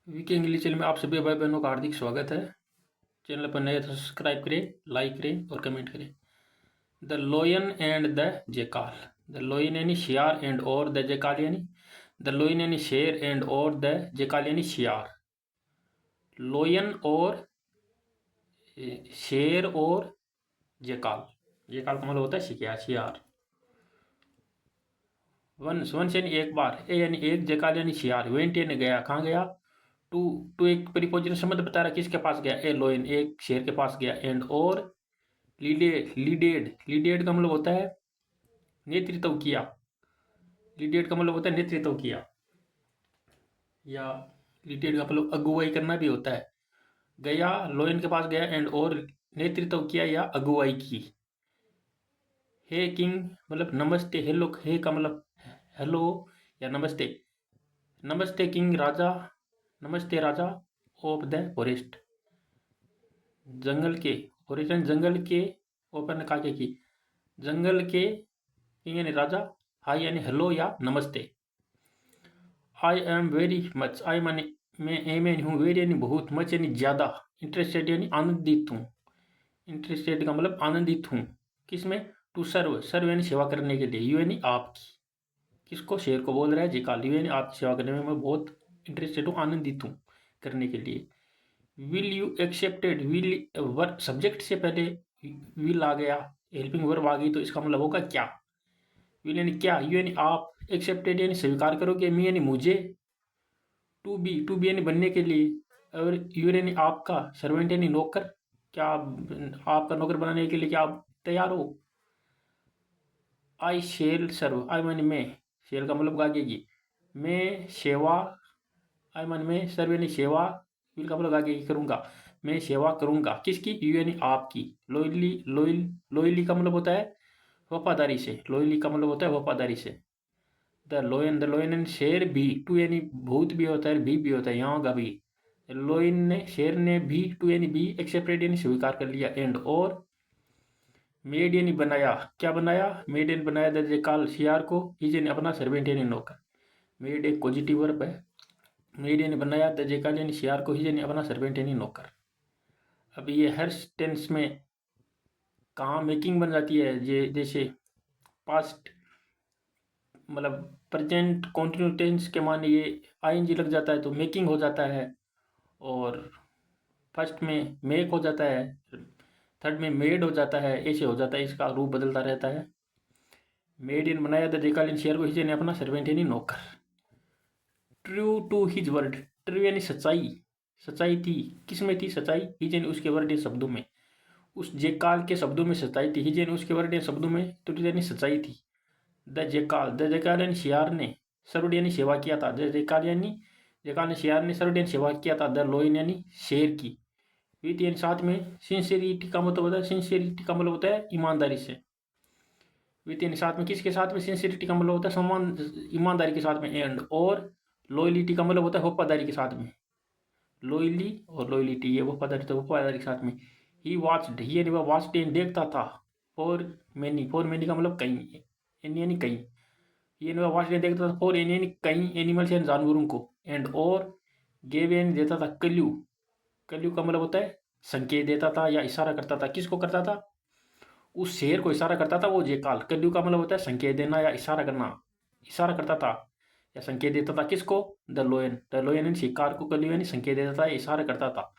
VK English channel में आप सभी भाई बहनों का हार्दिक स्वागत है। चैनल पर नए तो सब्सक्राइब करें, लाइक करें और कमेंट करें। The lion and the jackal. The lion यानी शियार एंड और द जेकाल यानी द लोयन यानी शेर एंड और द जेकाल यानी शियार। लोयन और शेर और जेकाल। जेकाल का मतलब होता है शिकार, शियार। वंस वंस यानी एक बार, ए यानी एक, जेकाल यानी शियार, वेंट यानी गया, कहाँ गया। टू टू एक परिपोजिशन शब्द बता रहा किसके पास गया, ए लोयन एक शेर के पास गया, एंड और लीडेड। लीडेड का मतलब होता है नेतृत्व किया। लीडेड का मतलब होता है नेतृत्व किया, या लीडेड का मतलब अगुवाई करना भी होता है। गया, लोयन के पास गया, एंड और नेतृत्व किया या अगुवाई की। हे किंग मतलब नमस्ते, हेलो, हे का मतलब हेलो या नमस्ते। नमस्ते किंग राजा, नमस्ते राजा ऑफ द फॉरेस्ट, जंगल के। फॉरेस्ट जंगल के, ओपन काके की, जंगल के किंग यानी राजा, हाई यानी हेलो या नमस्ते। आई एम वेरी मच, आई माने मैं, एम यानी हूँ, वेरी यानी बहुत, मच यानी ज़्यादा, इंटरेस्टेड यानी आनंदित हूँ। इंटरेस्टेड का मतलब आनंदित हूँ किसमें, टू सर्व, सर्व यानी सेवा करने के लिए, यू यानी आपकी। किसको, शेर को बोल रहा है जेकाल, यू यानी आपकी सेवा करने में मैं बहुत इंटरेस्टेड हूँ, आनंदित हूँ करने के लिए। Will you accepted, will verb subject से पहले विल आ गया, हेल्पिंग वर्ब आ गई, तो इसका मतलब होगा क्या। विल यानी क्या, यू यानी आप, एक्सेप्टेड यानी स्वीकार करोगे, मी यानी मुझे, टू बी यानी बनने के लिए, और यू यानी आपका, सर्वेंट यानी नौकर, क्या आपका नौकर बनाने के लिए क्या आप तैयार हो। आई शेल सर्व, आई मानी मैं, शेल का मतलब गागेगी, मैं सेवा, आई मानी मैं, सर्व यानी सेवा, विल का मतलब गागेगी करूंगा, मैं सेवा करूंगा किसकी, यू यानी आपकी। लोयली, लोयली का मतलब होता है वफादारी से, लोयली का मतलब होता है वफादारी से। द लोयन एंड शेर भी, टू यानी भूत भी होता है, भी होता है, यहाँ का भी। लोयन ने, शेर ने भी, टू यानी भी, एक्सेप्टेड यानी स्वीकार कर लिया, एंड और मेड यानी बनाया, क्या बनाया, मेड यानी बनाया द जेकाल शियार को, हिज यानी अपना, सर्वेंट यानी नौकर। मेड एक पॉजिटिव वर्ब है। मेड यानी बनाया द जेकाल यानी शियार को, हिज यानी अपना, सर्वेंट यानी नौकर। अब ये हर टेंस में कहाँ मेकिंग बन जाती है, जैसे पास्ट मतलब प्रेजेंट कॉन्टिन्यू टेंस के माने ये आईएनजी लग जाता है तो मेकिंग हो जाता है, और फर्स्ट में मेक हो जाता है, थर्ड में मेड हो जाता है, ऐसे हो जाता है, इसका रूप बदलता रहता है। मेड इन बनाया था जेकाल इन शेयर को, हिज ने अपना, सर्वेंट यानी नौकर। True to his word, true यानी सच्चाई, सच्चाई थी, किस में थी सच्चाई, हिज यानी उसके वर्ड या शब्दों में, उस जेकाल के शब्दों में सच्चाई थी, हिज यानी उसके वर्ड या शब्दों में, ट्रू यानी सच्चाई थी। द जेकाल यानी शियार ने सर्वड यानी सेवा किया था, द जेकाल यानी जेकाल ने शियार ने सर्वड यानी सेवा किया था, द लोइन यानी शेर की, विथ यानी साथ में, सिंसियरिटी का मतलब होता है, सिंसियरिटी का मतलब होता है ईमानदारी से, विथ यानी साथ में, किसके साथ में, सिंसियरिटी का मतलब होता है सम्मान, ईमानदारी के साथ में, एंड और लॉयलिटी का मतलब होता है वफादारी के साथ में। लॉयली और लॉयलिटी ये वफादारी, तो वफादारी के साथ में। ही वॉच्ड, ही यानी वह वॉच्ड यानी देखता था, फॉर मैनी का मतलब कहीं, यानी कहीं, ये ना वॉच ने देखता था, फॉर यानी कई एनिमल्स यानी जानवरों को, एंड और गेव यानी देता था, कल्यू, कल्यू का मतलब होता है संकेत देता था या इशारा करता था, किसको करता था, उस शेर को इशारा करता था वो जेकाल। कल्यू का मतलब होता है संकेत देना या इशारा करना, इशारा करता था या संकेत देता था किसको, द लोयन यानी शिकार को, कल्यू यानी संकेत देता था, इशारा करता था।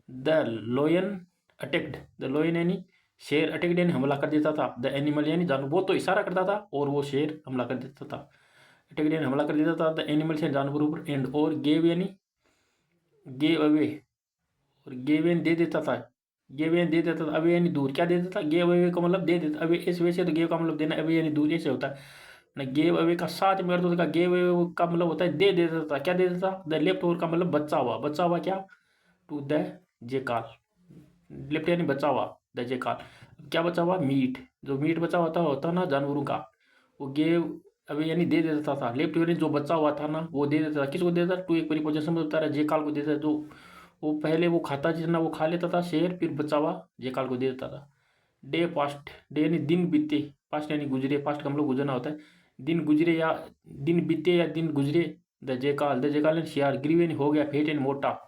द लोयन अटैक्ड, द लोयन यानी शेर, अटैक्ड यानी हमला कर देता था, द एनिमल यानी जानवर, वो तो इशारा करता था और वो शेर हमला कर देता था। अटैक्ड यानी हमला कर देता था द एनिमल से, जानवरों पर, एंड और गेव यानी गेव अवे, और गेव यानी दे देता था, गेव यानी दे देता था, अवे यानी दूर, क्या दे देता था, गेव अवे का मतलब दे देता, अवे इस वजह से तो गेव का मतलब देना, अवे यानी दूर, ऐसे होता है ना। गेव अवे का साथ में अर्थ होता है, गेव अवे का मतलब होता है दे देता था, क्या दे देता था, द लेफ्ट ओवर का मतलब बचा हुआ, बचा हुआ क्या, टू द जेकाल, लेफ्ट यानी बचा हुआ, द जेकाल, क्या बचा हुआ, मीट, जो मीट बचा हुआ होता ना जानवरों का, वो गेव अवे यानी दे देता था, लेफ्ट यानी जो बचा हुआ था ना वो दे देता था, किसको देता था, टू एक परिपोजिशन में बता रहा है, जेकाल को देता था, जो वो पहले वो खाता जितना वो खा लेता था शेर, फिर बचा हुआ जेकाल को दे देता था। डे पास्ट, डे यानी दिन बीते, पास्ट यानी गुजरे, पास्ट का हम लोग गुजरना होता है, दिन गुजरे या दिन बीते या दिन गुजरे, द जेकाल यानी शेयर, ग्रीव यानी हो गया, फेट यानी मोटा,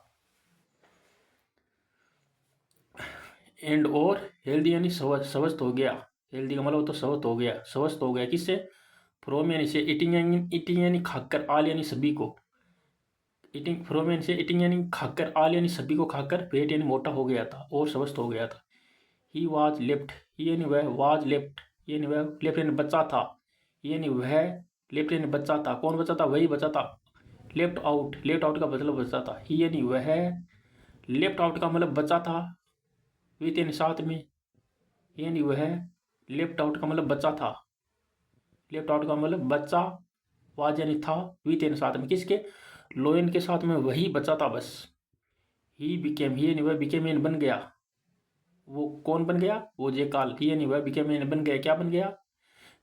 एंड और हेल्दी यानी स्वस्थ हो गया। हेल्दी का मतलब तो स्वस्थ हो गया, स्वस्थ हो गया किससे? फ्रॉम यानी से, ईटिंग यानी खाकर, आल यानी सभी को, ईटिंग फ्रॉम यानी से, ईटिंग यानी खाकर, आल यानी सभी को खाकर, पेट यानी मोटा हो गया था और स्वस्थ हो गया था। ही वाज लेफ्ट, ही यानी वह, वाज लेफ्ट यानी वह, लेफ्ट यानी बच्चा था, यानी वह, लेफ्ट यानी बच्चा था, कौन बच्चा था? वही बच्चा था। लेफ्ट आउट का मतलब बच्चा था। ही यानी वह, लेफ्ट आउट का मतलब बच्चा था, विथ यानी साथ में, यानी वह, लेफ्ट आउट का मतलब बच्चा था, लेफ्ट आउट का मतलब बच्चा, वाज यानी था, विथ यानी साथ में, किसके? लोयन के साथ में वही बच्चा था बस। ही बिकेम, ही यानी वह, बिकेम यानी बन गया, वो कौन बन गया? वो जेकाल। ही यानी वह, बिकेम यानी बन गया, क्या बन गया?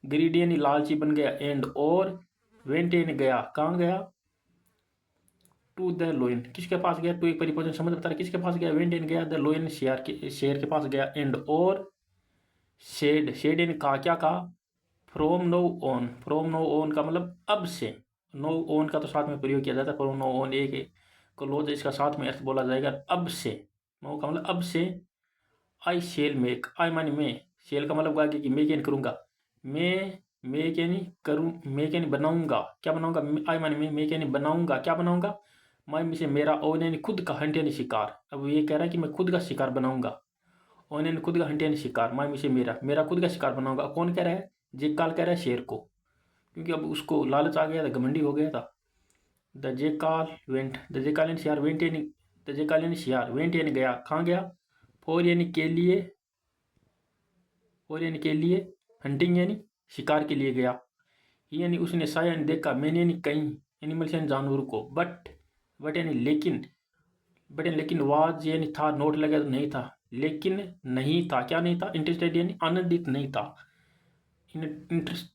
ग्रीडी यानी लालची बन गया, एंड और वेंट यानी गया, कहाँ गया? टू द लोइन, किसके पास गया? टू एक परिपोजन समझ बता रहा, किसके पास गया? वेंट यानी गया, द लोइन शेर के पास गया, एंड और शेड यानी कहा, क्या कहा? फ्रोम नो ऑन का मतलब अब से, नो ऑन का तो साथ में प्रयोग किया जाता है, फ्रोम नो ऑन एक क्लोज, इसका साथ में अर्थ बोला जाएगा अब से। नो का मतलब अब से। आई शेल मेक, आई मानी मैं, शेल का मतलब आगे कि मैं क्या करूँगा, मैं क्या नहीं करूँ, मैं क्या नहीं बनाऊंगा, क्या बनाऊंगा? आई मानी मैं क्या नहीं बनाऊंगा, क्या बनाऊंगा? माई में से मेरा, ओन यानी खुद का, हंट यानी शिकार। अब ये कह रहा है कि मैं खुद का शिकार बनाऊंगा, ओन यानी खुद का, हंट यानी शिकार, माई में से मेरा खुद का शिकार बनाऊंगा। कौन कह रहा है? जेकाल कह रहा है शेर को, क्योंकि अब उसको लालच आ गया था, घमंडी हो गया था। द जेकाल वेंट, द जेकाल यानी शियार, वेंट यानी, द जेकाल यानी शियार, वेंट यानी गया, कहाँ गया? फॉर यानी के लिए, फॉर यानी के लिए, हंटिंग यानी शिकार के लिए गया। यानी उसने सा यानी देखा, मैंने यानी कहीं, एनिमल्स यानी जानवर को, बट यानी लेकिन, बट यानी लेकिन, वाज यानी था, नोट लगा तो नहीं था, लेकिन नहीं था, क्या नहीं था? इंटरेस्टेड यानी आनंदित नहीं था। इंटरेस्ट,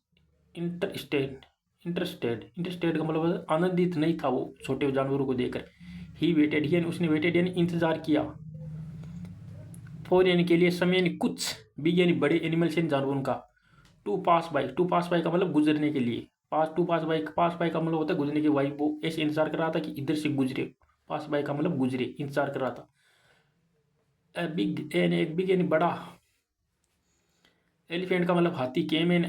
इंटरेस्टेड, इंटरेस्टेड का मतलब आनंदित नहीं था वो छोटे जानवरों को देखकर। ही वेटेड, यानी उसने वेटेड यानी इंतजार किया। फॉर यानी के लिए, समय यानी कुछ, बिग यानी बड़े, एनिमल्स यानी जानवरों का। टू पास बाई का मतलब गुजरने के लिए, पास बाई का मतलब होता है गुजरने की, वाई वो ऐसे इंतजार कर रहा था कि इधर से गुजरे, पास बाई का मतलब गुजरे, इंतजार कर रहा था। बिग यानी एक, बिग यानी बड़ा, एलिफेंट का मतलब हाथी, केमेन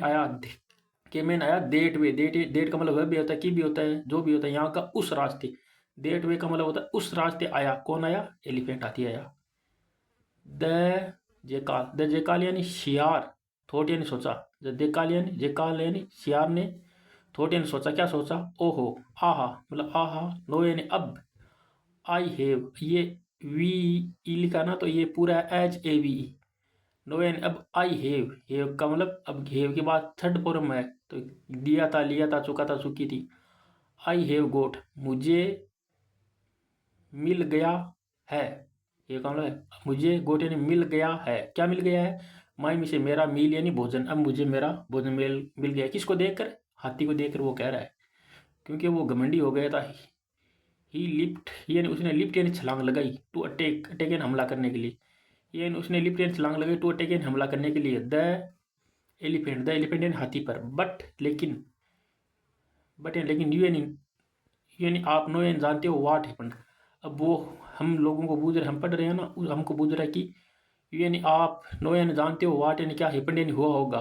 आया देट वे, देट का मतलब वह भी होता है, की भी होता है, जो भी होता है यहाँ का, उस रास्ते। देट वे का मतलब होता है उस रास्ते आया, कौन आया? एलिफेंट, हाथी आया। द जेकाल यानी शियार, थोट यानी सोचा, द जेकाल यानी शियार ने, थोट यानी सोचा, क्या सोचा? ओहो, आहा मतलब आहा, नो यानी अब, आई हैव, ये वी ई लिखा ना तो ये पूरा एच ए वी, नो यानी अब, आई हैव का मतलब अब, हैव के बाद थर्ड फॉर्म है तो दिया था, लिया था, चुका था, चुकी थी। आई हैव गोट, मुझे मिल गया है, ये का मतलब है मुझे, गोट यानी मिल गया है, क्या मिल गया है? माई में से मेरा, मील यानी भोजन, अब मुझे मेरा भोजन मिल गया। किसको देखकर? हाथी को देखकर वो कह रहा है, क्योंकि वो घमंडी हो गया था। ही लिफ्ट यानी उसने, लिफ्ट यानी छलांग लगाई, टू अटैक, अटैक यानी हमला करने के लिए, यानी उसने लिफ्ट यानी छलांग लगाई, टू अटैक यानी हमला करने के लिए। द एलिफेंट यानी हाथी पर, बट लेकिन यू यानी आप, नो यानी जानते हो, वाट हैपेंड, अब वो हम लोगों को बूझ रहे, हम पढ़ रहे हैं ना, हमको बूझ रहा है कि यू यानी आप, नो यानी जानते हो, वाट यानी क्या, हैपेंड यानी हुआ होगा,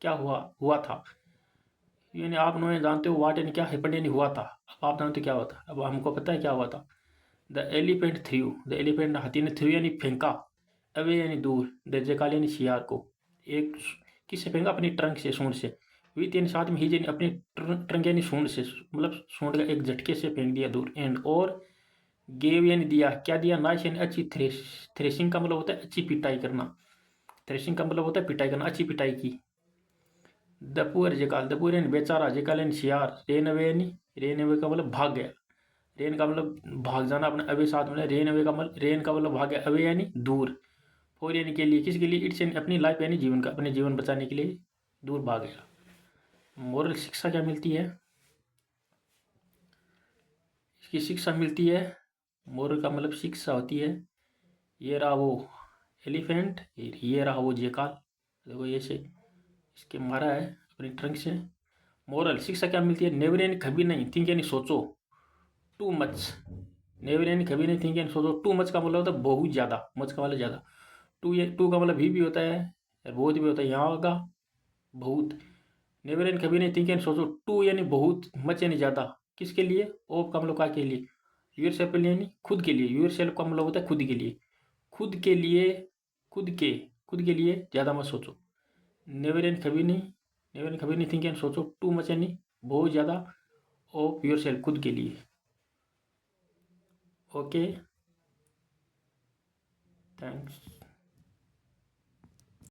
क्या हुआ था। यानी आप, नो यानी जानते हो, वाट यानी क्या, हैपेंड यानी हुआ था, अब आप जानते हो क्या हुआ था, अब हमको पता है क्या हुआ था। द एलिफेंट हाथी ने, थ्रू यानी फेंका, अवे यानी दूर, द जेकाल यानी शियार को, एक, किससे फेंका? अपनी ट्रंक से, सूंड से। विथ यानी साथ में, ही यानी अपनी ट्रंक यानी सूंड से, मतलब सूंड का एक झटके से फेंक दिया दूर, एंड और गेव यानी दिया, क्या दिया? नाइस यानी अच्छी, थ्रेशिंग का मतलब होता है अच्छी पिटाई करना, थ्रेशिंग का मतलब होता है पिटाई करना, अच्छी पिटाई की। द पुअर यानी बेचारा, जेकाल यानी शियार, रेन अवे का मतलब भाग गया, रेन का मतलब भाग जाना, अपने अवे साथ में, रेन का मतलब भाग गया, अवे यानी दूर, फॉर यानी के लिए, किसके लिए? इट्स यानी अपनी लाइफ यानी जीवन का, अपने जीवन बचाने के लिए दूर भाग गया। मोरल शिक्षा क्या मिलती है? इसकी शिक्षा मिलती है, मोरल का मतलब शिक्षा होती है, ये रहा वो एलिफेंट, ये रहा वो जेकाल, देखो ये से इसके मारा है अपनी ट्रंक से, मोरल शिक्षा क्या मिलती है? नेवर यानी कभी नहीं, थिंक यानी सोचो, टू मच। नेवर यानी कभी नहीं, थिंक यानी सोचो, टू मच का मतलब होता है बहुत ज़्यादा, मच का मतलब ज़्यादा। टू ये टू का मतलब भी होता है और बहुत भी होता है, यहाँ होगा बहुत। नेवर यानी कभी नहीं, थिंक यानी सोचो, टू यानी बहुत, मच यानी ज़्यादा। किसके लिए? ओ का मतलब का के लिए, यूर सेल्फ यानी खुद के लिए, यूर सेल्फ का मतलब होता है खुद के लिए, खुद के लिए, खुद के, खुद के लिए ज़्यादा मत सोचो। नेवर यानी कभी नहीं, नेवर यानी कभी नहीं, थिंक यानी सोचो, टू मच यानी बहुत ज़्यादा, ऑफ योर सेल्फ खुद के लिए। Okay, thanks.